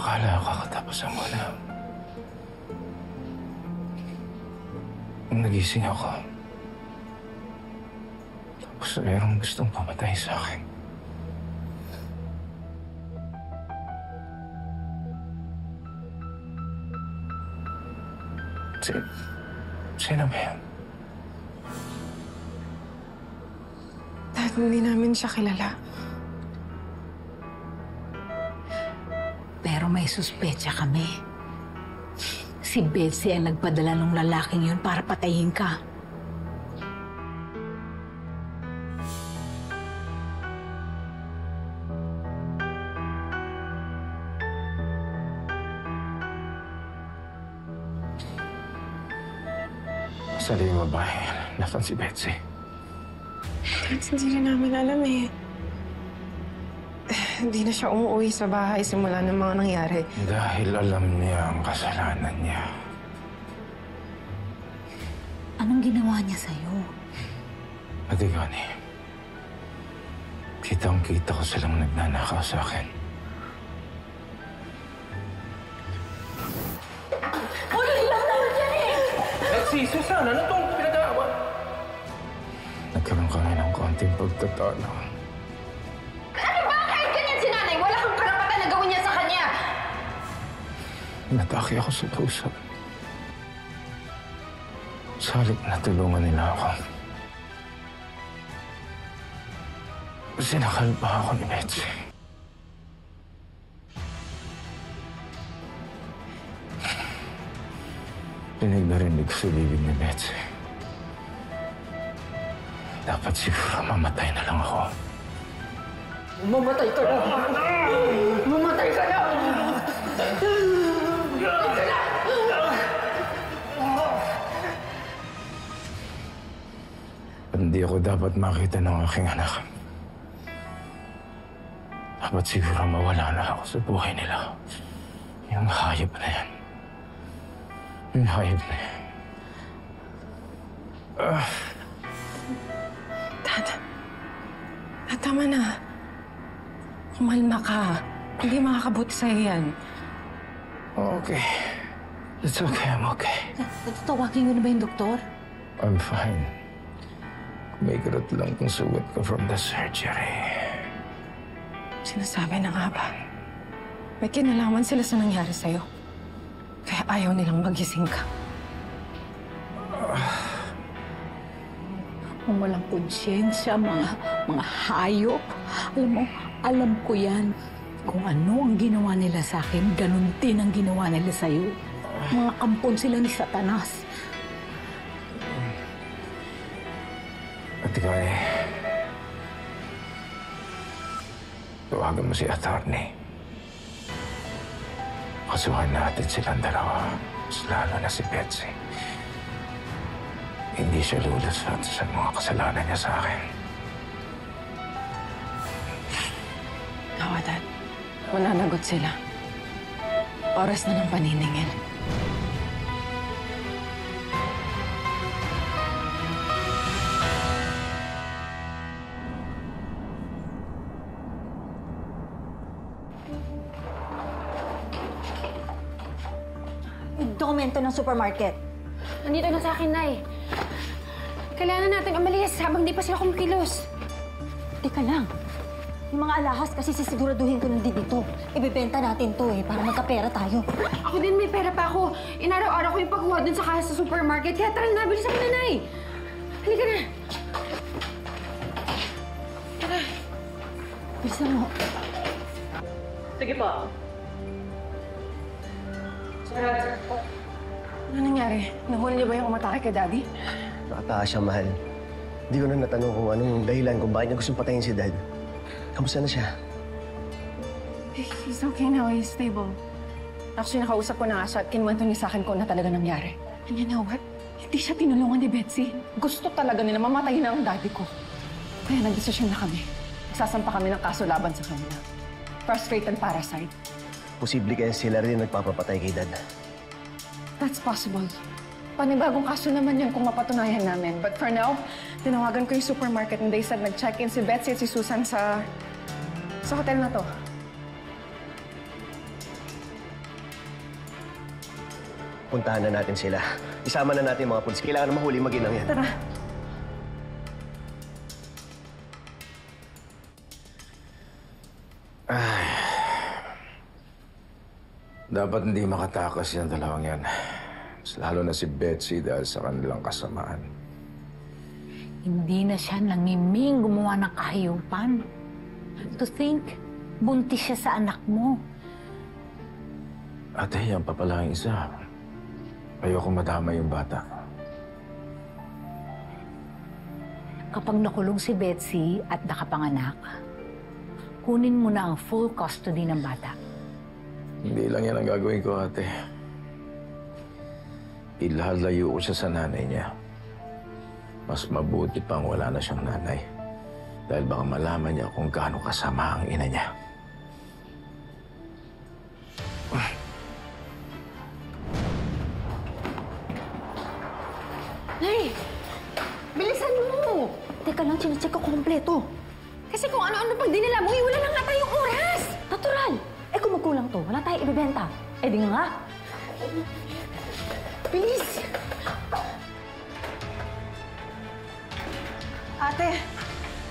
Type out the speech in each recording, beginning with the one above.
Akala ko kakatapusan mo na. Nung nagising ako, tapos mayroong gustong pamatay sa akin. Sino ba yan? Dad, hindi namin siya kilala. Pero may suspecha kami. Si Betsy ang nagpadala ng lalaking yun para patayin ka. Saan yung babae? Nasaan si Betsy? Dad, hindi rin namin alam eh. Hindi na siya umuwi sa bahay simula ng mga nangyari. Dahil alam niya ang kasalanan niya. Anong ginawa niya sa'yo? Ate Connie, kitang-kita ko silang nagnanakaw sa akin. Ulo lang naman yan eh! Betsy, Susan, ano itong pinag-aawa? Nagkaroon kami ng konting pagtatalo. Ano ba? Kahit ganyan si nanay, wala kang karapatan na gawin niya sa kanya! Natake ako sa puso. Sa halip na tulungan nila ako. Sinakal pa ako ni Betsy. Pinagdarinig ko sa bibig ni Betsy. Dapat siguro mamatay na lang ako. Mamatay ka na! Mamatay ka na! Hindi ako dapat makita ng aking anak. Dapat siguro mawala na ako sa buhay nila. Yung hayop na yan. Yung hayop na yan. Dad, tama na. Kumalma ka. Hindi makakabuti sa'yo yan. Okay. It's okay. I'm okay. Tawagin mo na ba yung doktor? I'm fine. May karat lang kung sugat ko from the surgery. Sinasabi na nga ba? May kinalaman sila sa nangyari sa'yo. Kaya ayaw nilang magising ka. Kung walang konsyensya, mga hayop. Alam mo, alam ko yan. Kung ano ang ginawa nila sa akin, ganun din ang ginawa nila sa'yo. Mga kampon sila ni Satanas. Ate Connie, tawagan mo si attorney. Kasuhan natin silang dalawa, mas lalo na si Betsy. Hindi siya lulusot sa mga kasalanan niya sa akin. Nawa, Dad. Mananagot sila. Oras na ng paniningil. Dokumento ng supermarket. Nandito na sa akin, Nay. Kailangan natin umalis habang di pa sila kumikilos. Teka lang. Yung mga alahas kasi sisiguraduhin ko nandito. Ibebenta natin to para magkapera tayo. Ako din, may pera pa ako. Inaraw-araw ko yung pagkuha dun sa kasa sa supermarket. Kaya tara na, bilisan mo na, Nay. Halika na. Tara. Bilisan mo. Sige po. Ano nangyari? Nahuli niyo ba yung umatake kay Daddy? Nakataas siya, mahal. Hindi ko na natanong kung anong dahilan kung bakit niya gustong patayin si Dad. Kamusta na siya? He's okay now. He's stable. Actually, nakausap ko na nga siya at kinuwento niya sa akin kung ano talaga nangyari. And you know what? Hindi siya tinulungan ni Betsy. Gusto talaga nila mamatayin na ang daddy ko. Kaya nagdesisyon na kami. Sasampa kami ng kaso laban sa kanila. Frustrated parasite. Posible kaya sila rin nagpapapatay kay Dad. That's possible. Panibagong kaso naman yun kung mapatunayan namin. But for now, tinawagan ko yung supermarket and they said nag-check-in si Betsy at si Susan sa hotel na to. Puntahan na natin sila. Isama na natin yung mga pulis. Kailangan na mahuli mag-inang yan. Tara. Dapat hindi makatakas yung dalawang yan. Mas lalo na si Betsy dahil sa kanilang kasamaan. Hindi na siya nangiming gumawa ng kahayupan. To think, buntis siya sa anak mo. Ate, yan pa pala ang isa. Ayoko madama yung bata. Kapag nakulong si Betsy at nakapanganak, kunin mo na ang full custody ng bata. Hindi lang yan ang gagawin ko, ate. Ilalayo ko siya sa nanay niya. Mas mabuti pang wala na siyang nanay. Dahil baka malaman niya kung gaano kasama ang ina niya. Nay! Bilisan mo! Teka lang, chinecheck ko kompleto. Kasi kung ano-ano pag dinala mo, wala na nga tayong oras! Natural! Eh kung magkulang to, wala tayong ibibenta. Eh di nga. Bilis!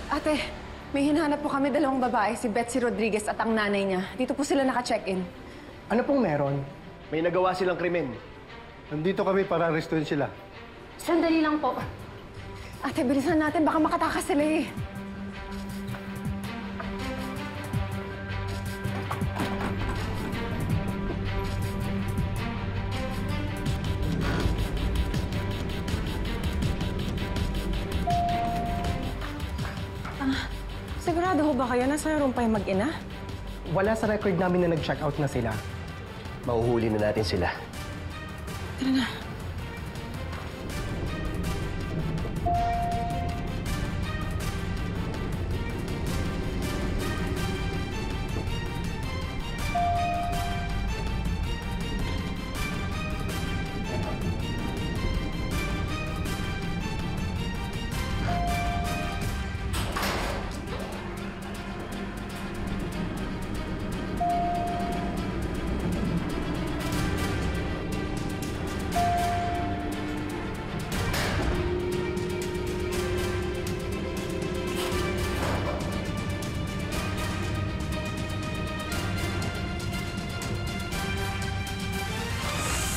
Ate, may hinahanap po kami dalawang babae, si Betsy Rodriguez at ang nanay niya. Dito po sila naka-check-in. Ano pong meron? May nagawa silang krimen. Nandito kami para arrestuin sila. Sandali lang po. Ate, bilisan natin. Baka makatakas sila eh. Sigurado ho ba kayo nasa room pa yung mag-ina? Wala sa record namin na nag-check out na sila. Mahuhuli na natin sila. Tara na.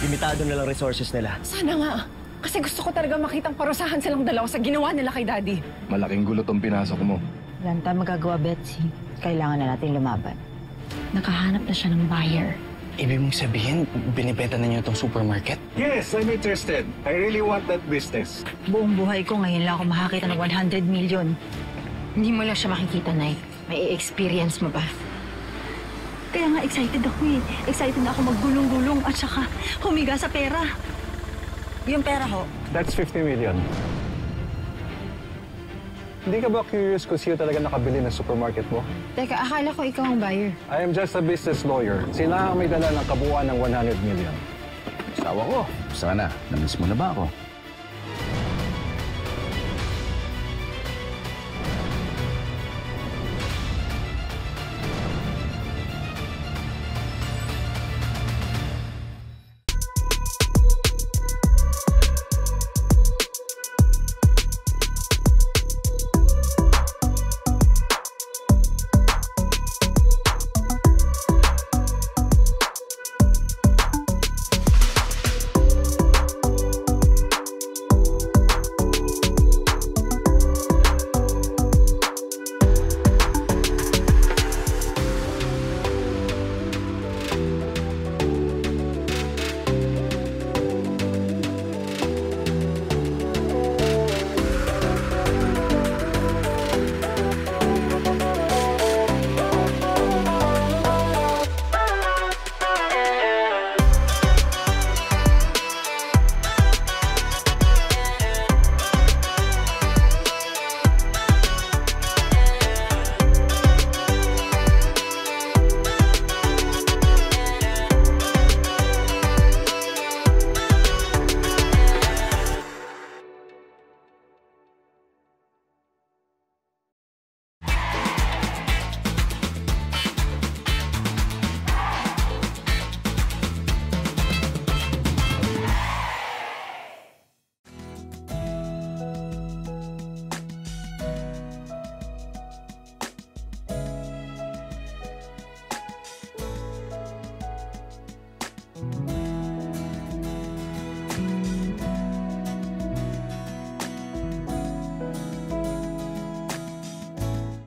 Limitado na lang resources nila. Sana nga. Kasi gusto ko talaga makitang parusahan silang dalawa sa ginawa nila kay Daddy. Malaking gulo tong pinasok mo. Wala na tayong magagawa, Betsy. Kailangan na natin lumaban. Nakahanap na siya ng buyer. Ibig mong sabihin, binibenta na niyo itong supermarket? Yes, I'm interested. I really want that business. Buong buhay ko ngayon lang ako makakita ng 100 million. Hindi mo lang siya makikita, Nay. May experience mo ba? Kaya nga excited ako eh. Excited na ako maggulong-gulong at saka humiga sa pera. Yung pera ho. That's 50 million. Hindi ka ba curious kung sino talaga nakabili ng supermarket mo? Teka, akala ko ikaw ang buyer. I am just a business lawyer. Sila ang may dala ng kabuuan ng 100 million. Asawa ko. Sana, namiss mo na ba ako?